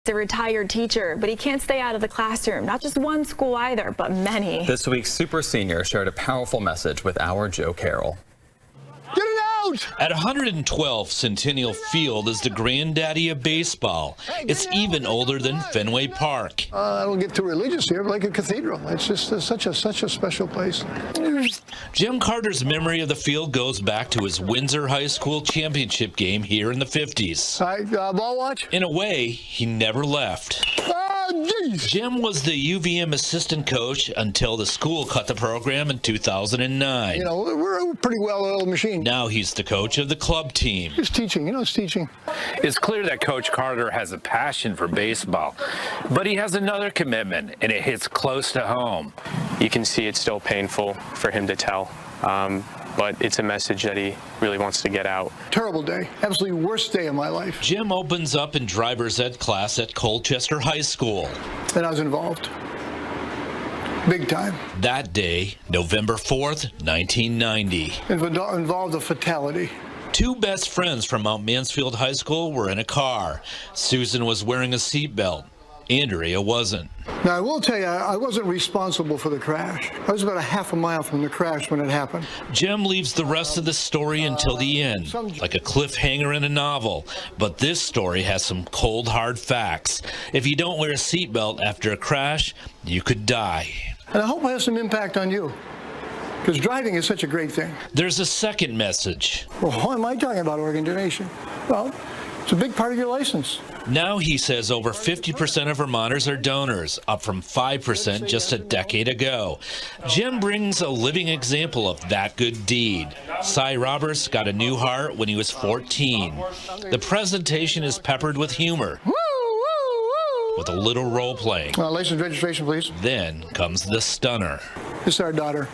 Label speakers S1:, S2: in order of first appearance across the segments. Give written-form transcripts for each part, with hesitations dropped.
S1: a retired teacher, but he can't stay out of the classroom. Not just one school either, but many.
S2: This week's Super Senior shared a powerful message with our Joe Carroll.
S3: Get it out!
S4: At 112, Centennial Field is the granddaddy of baseball. It's even older than Fenway Park.
S3: I don't get too religious here, but like a cathedral. It's just such a special place.
S4: Jim Carter's memory of the field goes back to his Windsor High School championship game here in the 50s.
S3: All right, ball watch.
S4: In a way, he never left.
S3: Geez.
S4: Jim was the UVM assistant coach until the school cut the program in 2009.
S3: You know, we're a pretty well-oiled machine.
S4: Now he's the coach of the club team.
S3: It's teaching, it's teaching.
S5: It's clear that Coach Carter has a passion for baseball, but he has another commitment, and it hits close to home.
S6: You can see it's still painful for him to tell, but it's a message that he really wants to get out.
S3: Terrible day. Absolutely worst day of my life.
S4: Jim opens up in driver's ed class at Colchester High School.
S3: And I was involved. Big time.
S4: That day, November 4th, 1990.
S3: It involved a fatality.
S4: Two best friends from Mount Mansfield High School were in a car. Susan was wearing a seatbelt. Andrea wasn't.
S3: Now, I will tell you, I wasn't responsible for the crash. I was about a half a mile from the crash when it happened.
S4: Jim leaves the rest of the story until the end, like a cliffhanger in a novel. But this story has some cold, hard facts. If you don't wear a seatbelt after a crash, you could die.
S3: And I hope it has some impact on you, because driving is such a great thing.
S4: There's a second message.
S3: Well, why am I talking about organ donation? Well, it's a big part of your license.
S4: Now he says over 50% of Vermonters are donors, up from 5% just a decade ago. Jim brings a living example of that good deed. Cy Roberts got a new heart when he was 14. The presentation is peppered with humor, with a little role-playing.
S3: License registration, please.
S4: Then comes the stunner.
S3: This is our daughter.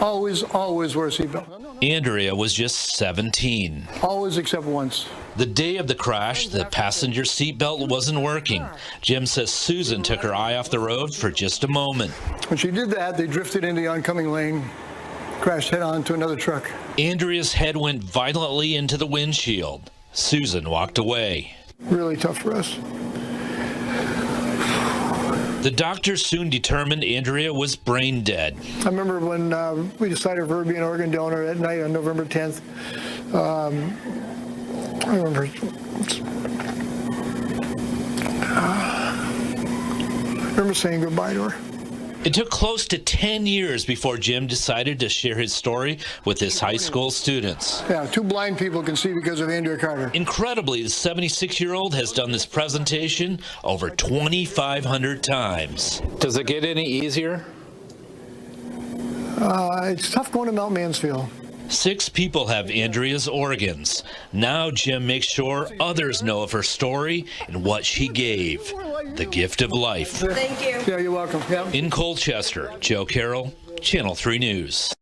S3: Always wear a seatbelt.
S4: Andrea was just 17.
S3: Always except once.
S4: The day of the crash, the passenger seatbelt wasn't working. Jim says Susan took her eye off the road for just a moment.
S3: When she did that, they drifted into the oncoming lane, crashed head-on to another truck.
S4: Andrea's head went violently into the windshield. Susan walked away.
S3: Really tough for us.
S4: The doctors soon determined Andrea was brain dead.
S3: I remember when we decided for her to be an organ donor at night on November 10th. I remember saying goodbye to her.
S4: It took close to 10 years before Jim decided to share his story with his high school students.
S3: Yeah, two blind people can see because of Andrea Carter.
S4: Incredibly, the 76-year-old has done this presentation over 2,500 times.
S5: Does it get any easier?
S3: It's tough going to Mount Mansfield.
S4: 6 people have Andrea's organs. Now Jim makes sure others know of her story and what she gave, the gift of life.
S1: Thank you.
S3: Yeah, you're welcome. Yeah.
S4: In Colchester, Joe Carroll, Channel 3 News.